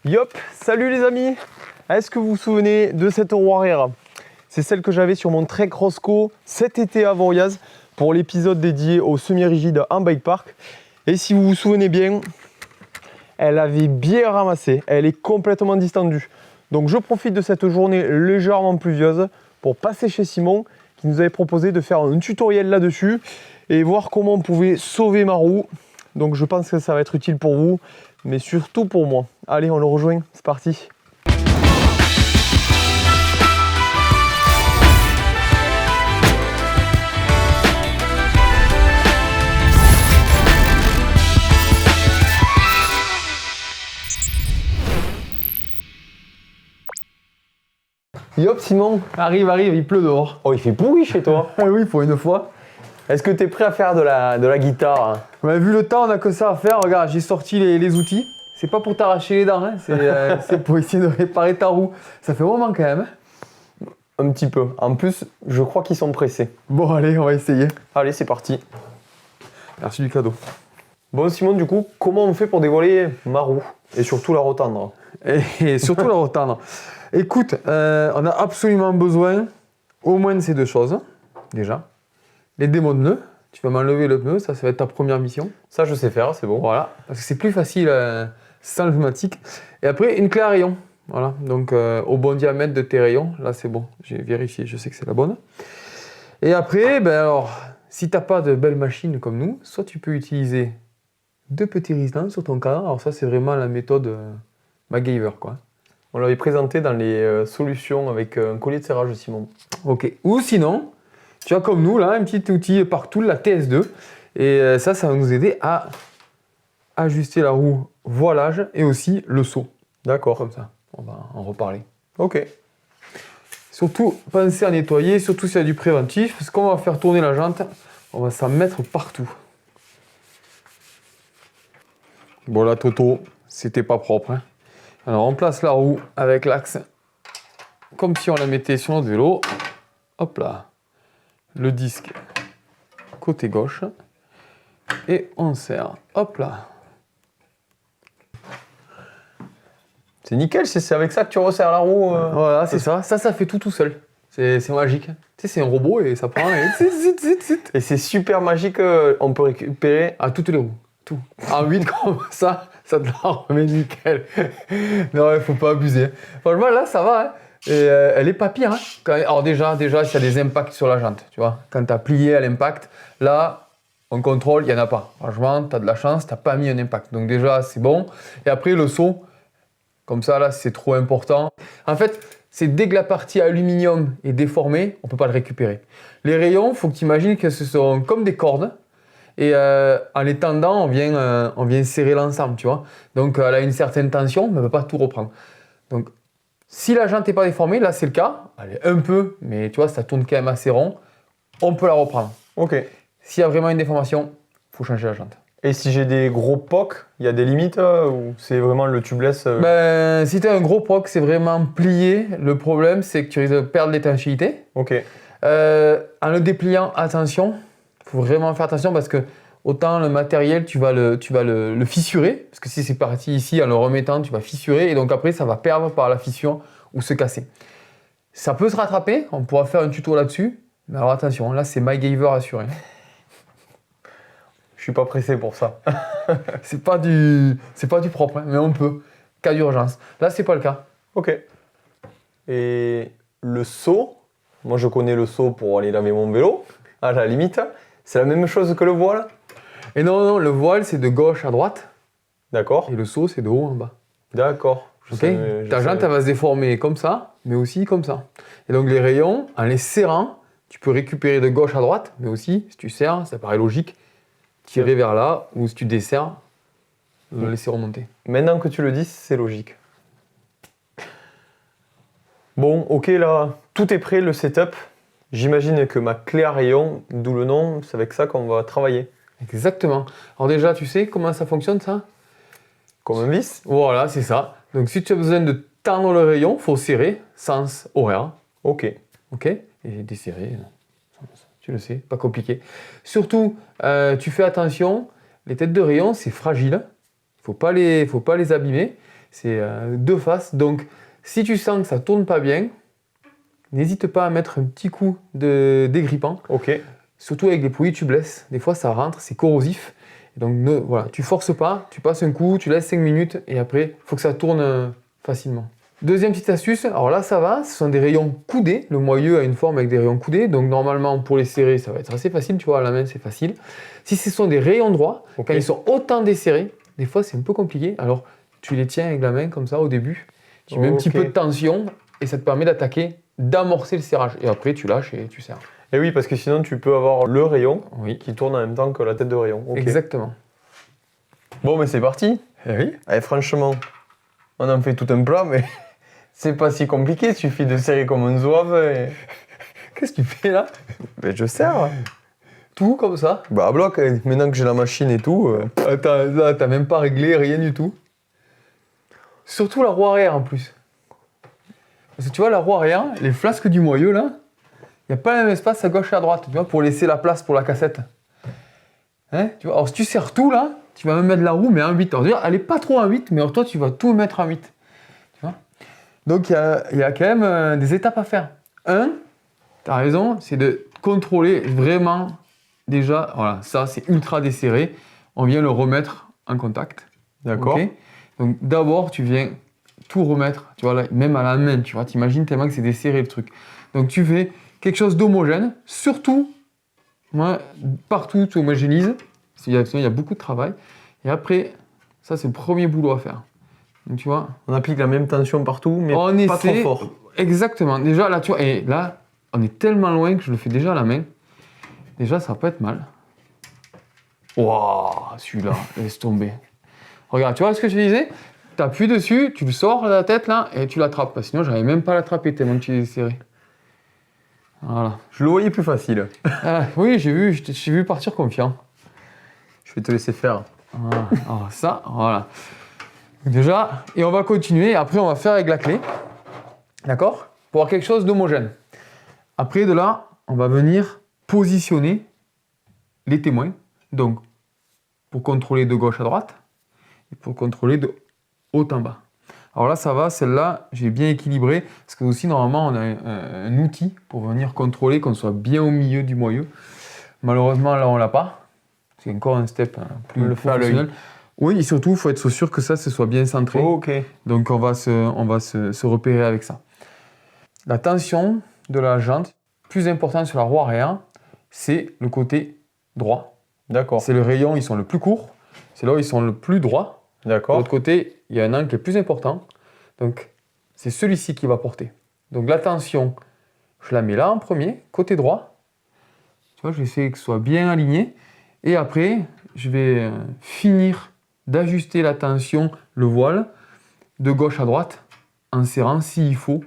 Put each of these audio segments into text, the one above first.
Yop, salut les amis. Est-ce que vous vous souvenez de cette roue arrière? C'est celle que j'avais sur mon Trek Roscoe cet été à Voriaz pour l'épisode dédié au semi-rigide en bike park. Et si vous vous souvenez bien, elle avait bien ramassé, elle est complètement distendue. Donc je profite de cette journée légèrement pluvieuse pour passer chez Simon qui nous avait proposé de faire un tutoriel là-dessus et voir comment on pouvait sauver ma roue. Donc je pense que ça va être utile pour vous, mais surtout pour moi. Allez, on le rejoint, c'est parti. Yop Simon, Arrive, il pleut dehors. oh il fait pourri chez toi. Ah oui, pour une fois. Est-ce que tu es prêt à faire de la guitare hein? Ouais, vu le temps, on a que ça à faire. Regarde, j'ai sorti les outils. C'est pas pour t'arracher les dents, hein. C'est pour essayer de réparer ta roue. Ça fait un moment quand même. Hein. Un petit peu. En plus, je crois qu'ils sont pressés. Bon, allez, on va essayer. Allez, c'est parti. Merci du cadeau. Bon Simon, du coup, comment on fait pour dévoiler ma roue et surtout la retendre? Et surtout la retendre. Écoute, on a absolument besoin au moins de ces deux choses. Déjà, les démos de pneus. Tu vas m'enlever le pneu, ça va être ta première mission. Ça, je sais faire, c'est bon. Voilà, parce que c'est plus facile sans le pneumatique. Et après, une clé à rayon. Voilà, donc au bon diamètre de tes rayons. Là, c'est bon, j'ai vérifié, je sais que c'est la bonne. Et après, ben alors, si tu n'as pas de belle machine comme nous, soit tu peux utiliser deux petits Riesling sur ton cadre. Alors ça, c'est vraiment la méthode MacGyver, quoi. On l'avait présenté dans les solutions avec un collier de serrage de Simon. Ok. Ou sinon, tu as comme nous, là, un petit outil partout, la TS2. Et ça va nous aider à ajuster la roue voilage et aussi le saut. D'accord. Comme ça, on va en reparler. Ok. Surtout, pensez à nettoyer, surtout s'il y a du préventif, parce qu'on va faire tourner la jante, on va s'en mettre partout. Bon là, Toto, c'était pas propre. Hein. Alors, on place la roue avec l'axe, comme si on la mettait sur notre vélo. Hop là. Le disque côté gauche. Et on serre. Hop là. C'est nickel, c'est avec ça que tu resserres la roue. Voilà, c'est ça. Ça fait tout seul. C'est magique. Tu sais, c'est un robot et ça prend. Et c'est super magique, on peut récupérer. À toutes les roues. Tout. En 8 comme ça te la remet nickel. Non, il faut pas abuser. Franchement, là, ça va. Hein. Et elle est pas pire. Hein. Alors déjà, s'il y a des impacts sur la jante, tu vois. Quand tu as plié à l'impact, là, on contrôle, il n'y en a pas. Franchement, tu as de la chance, tu n'as pas mis un impact. Donc déjà, c'est bon. Et après, le saut, comme ça, là, c'est trop important. En fait, c'est dès que la partie aluminium est déformée, on ne peut pas le récupérer. Les rayons, il faut que tu imagines que ce sont comme des cordes. Et en les tendant, on vient serrer l'ensemble, tu vois. Donc, elle a une certaine tension, mais elle ne peut pas tout reprendre. Donc, si la jante n'est pas déformée, là, c'est le cas. Elle est un peu, mais tu vois, ça tourne quand même assez rond. On peut la reprendre. Ok. S'il y a vraiment une déformation, il faut changer la jante. Et si j'ai des gros pocs, il y a des limites ou c'est vraiment le tubeless Ben, si tu as un gros proc, c'est vraiment plié. Le problème, c'est que tu risques de perdre l'étanchéité. Ok. En le dépliant, attention. Il faut vraiment faire attention parce que autant le matériel, tu vas le fissurer. Parce que si c'est parti ici, en le remettant, tu vas fissurer. Et donc après, ça va perdre par la fissure ou se casser. Ça peut se rattraper. On pourra faire un tuto là-dessus. Mais alors attention, là, c'est MacGyver assuré. Je suis pas pressé pour ça. C'est pas du propre, hein, mais on peut. Cas d'urgence. Là, c'est pas le cas. Ok. Et le seau, moi je connais le seau pour aller laver mon vélo, à la limite. C'est la même chose que le voile? Et non, le voile, c'est de gauche à droite. D'accord. Et le seau, c'est de haut en bas. D'accord. Ta jante, elle va se déformer comme ça, mais aussi comme ça. Et donc, les rayons, en les serrant, tu peux récupérer de gauche à droite, mais aussi, si tu serres, ça paraît logique, tirer vers là, ou si tu desserres, le laisser remonter. Maintenant que tu le dis, c'est logique. Bon, ok, là, tout est prêt, le setup. J'imagine que ma clé à rayon, d'où le nom, c'est avec ça qu'on va travailler. Exactement. Alors déjà, tu sais comment ça fonctionne, ça? Comme un vis? Voilà, c'est ça. Donc, si tu as besoin de tendre le rayon, il faut serrer, sens horaire. Ok. Ok? Et desserrer, tu le sais, pas compliqué. Surtout, tu fais attention, les têtes de rayon, c'est fragile. Faut pas les abîmer. C'est deux faces. Donc, si tu sens que ça tourne pas bien, n'hésite pas à mettre un petit coup de dégrippant. Ok. Surtout avec des produits tubeless. Des fois, ça rentre, c'est corrosif. Et donc, voilà, tu forces pas, tu passes un coup, tu laisses 5 minutes et après, il faut que ça tourne facilement. Deuxième petite astuce, alors là, ça va, ce sont des rayons coudés. Le moyeu a une forme avec des rayons coudés. Donc, normalement, pour les serrer, ça va être assez facile. Tu vois, à la main, c'est facile. Si ce sont des rayons droits, Ok. quand ils sont autant desserrés, des fois, c'est un peu compliqué. Alors, tu les tiens avec la main comme ça au début. Tu mets un petit Ok. peu de tension et ça te permet d'attaquer, d'amorcer le serrage. Et après, tu lâches et tu serres. Et oui, parce que sinon, tu peux avoir le rayon Oui, qui tourne en même temps que la tête de rayon. Ok. exactement. Bon, mais c'est parti. Eh oui. Allez, franchement, on en fait tout un plat, mais c'est pas si compliqué. Il suffit de serrer comme un zouave. Et... Qu'est-ce que tu fais là? Mais je serre. Tout comme ça? Bah, à bloc, maintenant que j'ai la machine et tout. Attends, là, t'as même pas réglé, rien du tout. Surtout la roue arrière en plus. Parce que tu vois, la roue arrière, les flasques du moyeu là, il n'y a pas le même espace à gauche et à droite, tu vois, pour laisser la place pour la cassette. Hein, tu vois, alors si tu serres tout là, tu vas même mettre la roue, mais en 8. Alors, elle n'est pas trop en 8, mais alors, toi, tu vas tout mettre en 8. Tu vois. Donc, il y a quand même des étapes à faire. Un, tu as raison, c'est de contrôler vraiment, déjà, voilà, ça, c'est ultra desserré. On vient le remettre en contact. D'accord. Ok. Donc, d'abord, tu viens tout remettre, tu vois, là, même à la main, tu vois, t'imagines tellement que c'est desserré le truc. Donc, tu fais quelque chose d'homogène, surtout, moi, partout, tu homogénises. Il y a beaucoup de travail. Et après, ça, c'est le premier boulot à faire. Donc, tu vois, On applique la même tension partout, mais on pas trop essaie- fort. Exactement. Déjà, là, tu vois, et là, on est tellement loin que je le fais déjà à la main. Déjà, ça va pas être mal. Waouh, celui-là, laisse tomber. Regarde, tu vois ce que je te disais? Tu appuies dessus, tu le sors de la tête, là, et tu l'attrapes. Parce que sinon, j'arrive même pas à l'attraper tellement que tu es serré. Voilà. Je le voyais plus facile. Ah, oui, j'ai vu, je t'ai vu partir confiant. Je vais te laisser faire. Voilà. Alors ça, voilà. Déjà, et on va continuer. Après, on va faire avec la clé. D'accord? Pour avoir quelque chose d'homogène. Après, de là, on va venir positionner les témoins. Donc, pour contrôler de gauche à droite et pour contrôler de haut en bas. Alors là, ça va. Celle-là, j'ai bien équilibré. Parce que aussi, normalement, on a un outil pour venir contrôler qu'on soit bien au milieu du moyeu. Malheureusement, là, on l'a pas. C'est encore un step plus On le fait à l'œil. professionnel. Oui, et surtout, il faut être sûr que ça, ce soit bien centré. Oh, ok. Donc, on va se repérer avec ça. La tension de la jante, plus importante sur la roue arrière, c'est le côté droit. D'accord. C'est le rayon, ils sont le plus courts. C'est là où ils sont le plus droits. De D'accord. l'autre côté, il y a un angle qui est plus important. Donc, c'est celui-ci qui va porter. Donc, la tension, je la mets là en premier, côté droit. Tu vois, je vais essayer que ce soit bien aligné. Et après, je vais finir d'ajuster la tension, le voile, de gauche à droite, en serrant, s'il faut,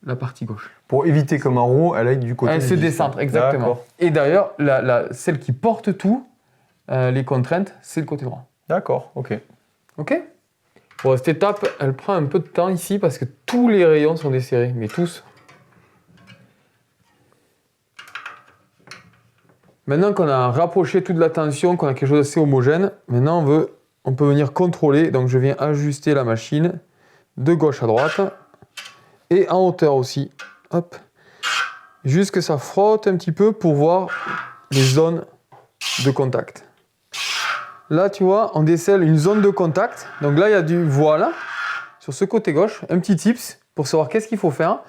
la partie gauche. Pour éviter que ma roue, elle aille du côté. Elle se du décentre, disque. exactement. D'accord. Et d'ailleurs, celle qui porte tout, les contraintes, c'est le côté droit. D'accord, ok. Ok? Bon, cette étape, elle prend un peu de temps ici parce que tous les rayons sont desserrés, mais tous. Maintenant qu'on a rapproché toute la tension, qu'on a quelque chose d'assez homogène, maintenant on peut venir contrôler. Donc je viens ajuster la machine de gauche à droite et en hauteur aussi. Hop. Juste que ça frotte un petit peu pour voir les zones de contact. Là, tu vois, on décèle une zone de contact. Donc là, il y a du voile sur ce côté gauche. Un petit tips pour savoir qu'est-ce qu'il faut faire.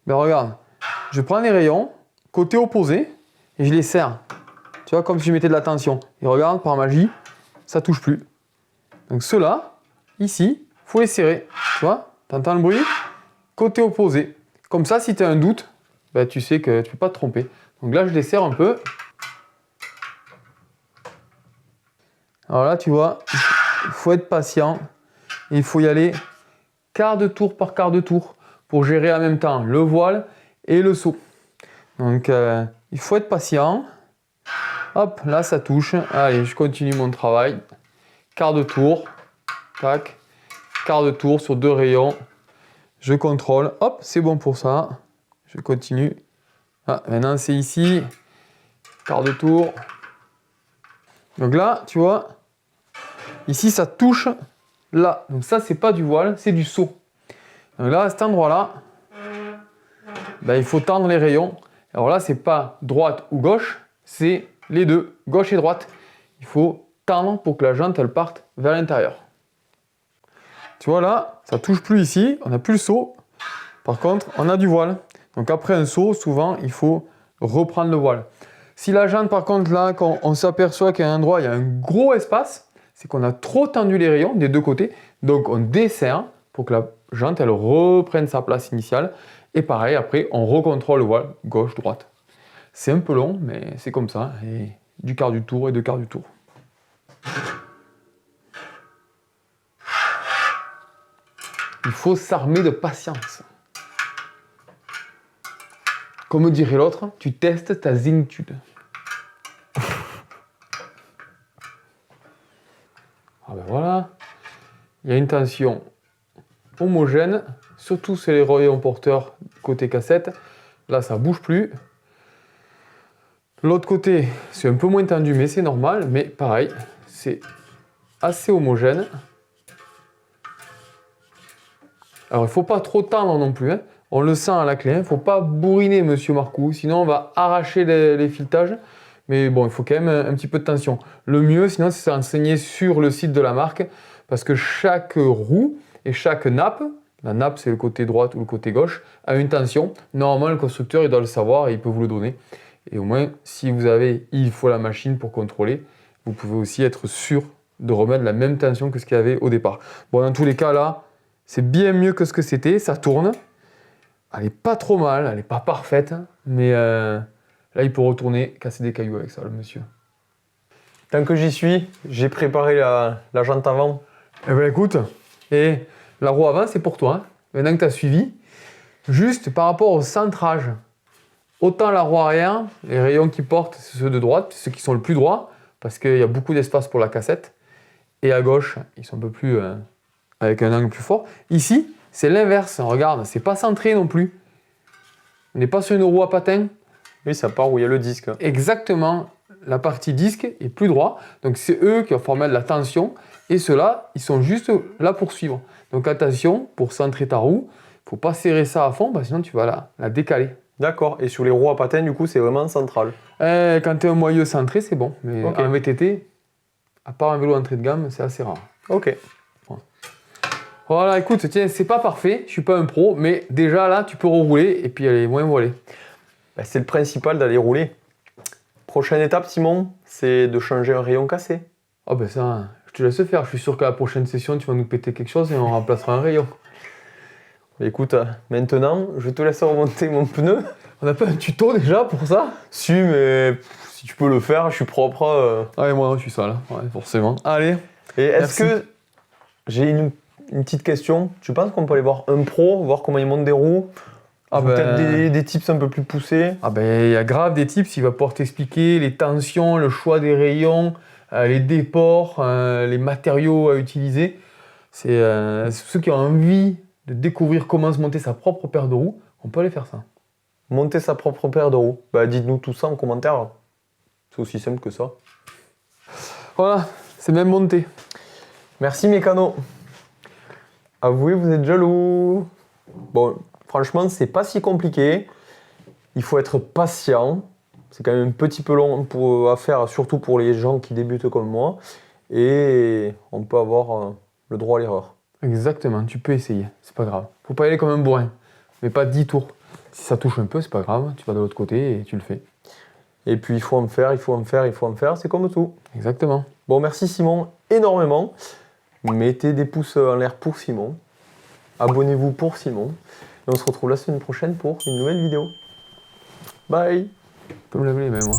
Ben regarde, je prends les rayons, côté opposé, et je les serre. Tu vois, comme si je mettais de la tension. Et regarde, par magie, ça touche plus. Donc ceux-là, ici, il faut les serrer. Tu vois, tu entends le bruit? Côté opposé. Comme ça, si tu as un doute, ben, tu sais que tu ne peux pas te tromper. Donc là, je les serre un peu. Alors là, tu vois, il faut être patient. Et il faut y aller quart de tour par quart de tour pour gérer en même temps le voile et le saut. Donc, il faut être patient. Hop, là, ça touche. Allez, je continue mon travail. Quart de tour. Tac. Quart de tour sur 2 rayons. Je contrôle. Hop, c'est bon pour ça. Je continue. Ah, maintenant, c'est ici. Quart de tour. Donc là, tu vois, ici, ça touche là. Donc ça, c'est pas du voile, c'est du seau. Donc là, à cet endroit-là, ben, il faut tendre les rayons. Alors là, c'est pas droite ou gauche, c'est les deux, gauche et droite. Il faut tendre pour que la jante, elle parte vers l'intérieur. Tu vois là, ça touche plus ici, on n'a plus le seau. Par contre, on a du voile. Donc après un seau, souvent, il faut reprendre le voile. Si la jante, par contre, là, quand on s'aperçoit qu'à un endroit, il y a un gros espace, c'est qu'on a trop tendu les rayons des deux côtés. Donc on desserre pour que la jante, elle reprenne sa place initiale. Et pareil, après, on recontrôle le voile, gauche, droite. C'est un peu long, mais c'est comme ça. Et du quart du tour et deux quarts du tour. Il faut s'armer de patience. Comme dirait l'autre, tu testes ta zénitude. Ah ben voilà, il y a une tension homogène, surtout sur les rayons porteurs côté cassette. Là, ça bouge plus. L'autre côté, c'est un peu moins tendu, mais c'est normal. Mais pareil, c'est assez homogène. Alors, il ne faut pas trop tendre non plus. Hein. On le sent à la clé. Il ne faut pas bourriner, monsieur Marcou. Sinon, on va arracher les filetages. Mais bon, il faut quand même un petit peu de tension. Le mieux, sinon, c'est d'enseigner sur le site de la marque. Parce que chaque roue et chaque nappe, la nappe, c'est le côté droite ou le côté gauche, a une tension. Normalement, le constructeur, il doit le savoir et il peut vous le donner. Et au moins, si vous avez, il faut la machine pour contrôler, vous pouvez aussi être sûr de remettre la même tension que ce qu'il y avait au départ. Bon, dans tous les cas, là, c'est bien mieux que ce que c'était, ça tourne. Elle n'est pas trop mal, elle n'est pas parfaite, mais là, il peut retourner, casser des cailloux avec ça, le monsieur. Tant que j'y suis, j'ai préparé la jante avant. Eh bien, écoute, et la roue avant, c'est pour toi. Hein. Maintenant que tu as suivi, juste par rapport au centrage, autant la roue arrière, les rayons qui portent, c'est ceux de droite, ceux qui sont le plus droits, parce qu'il y a beaucoup d'espace pour la cassette. Et à gauche, ils sont un peu plus... avec un angle plus fort. Ici, c'est l'inverse. Regarde, c'est pas centré non plus. On n'est pas sur une roue à patins. Oui, ça part où il y a le disque. Exactement. La partie disque est plus droit. Donc, c'est eux qui vont former de la tension. Et ceux-là, ils sont juste là pour suivre. Donc, attention, pour centrer ta roue, il ne faut pas serrer ça à fond, parce que sinon, tu vas la décaler. D'accord. Et sur les roues à patins, du coup, c'est vraiment central. Quand tu as un moyeu centré, c'est bon. Mais Okay. en VTT, à part un vélo entrée de gamme, c'est assez rare. Ok. Voilà, écoute, tiens, c'est pas parfait, je suis pas un pro, mais déjà là, tu peux rerouler et puis aller moins voiler. Ben, c'est le principal d'aller rouler. Prochaine étape, Simon, c'est de changer un rayon cassé. Ah ben ça, je te laisse faire, je suis sûr qu'à la prochaine session, tu vas nous péter quelque chose et on remplacera un rayon. Écoute, maintenant, je te laisse remonter mon pneu. On n'a pas un tuto déjà pour ça? Si, mais si tu peux le faire, je suis propre. Ah et moi, je suis sale, ouais, forcément. Allez. Et Merci. est-ce que j'ai une petite question? Tu penses qu'on peut aller voir un pro, voir comment il monte des roues? Ah Peut-être des tips un peu plus poussés? Ah ben, il y a grave des tips, il va pouvoir t'expliquer les tensions, le choix des rayons, les déports, les matériaux à utiliser. C'est ceux qui ont envie de découvrir comment se monter sa propre paire de roues, on peut aller faire ça. Monter sa propre paire de roues. Bah, dites-nous tout ça en commentaire. C'est aussi simple que ça. Voilà, c'est même monté. Merci Mécano. Avouez, vous êtes jaloux. Bon, franchement, c'est pas si compliqué. Il faut être patient. C'est quand même un petit peu long à faire, surtout pour les gens qui débutent comme moi. Et on peut avoir le droit à l'erreur. Exactement, tu peux essayer, c'est pas grave. Faut pas y aller comme un bourrin, mais pas 10 tours. Si ça touche un peu, c'est pas grave, tu vas de l'autre côté et tu le fais. Et puis il faut en faire, il faut en faire, il faut en faire, c'est comme tout. Exactement. Bon, merci Simon énormément. Mettez des pouces en l'air pour Simon. Abonnez-vous pour Simon. Et on se retrouve la semaine prochaine pour une nouvelle vidéo. Bye. Je peux me laver les mains, moi.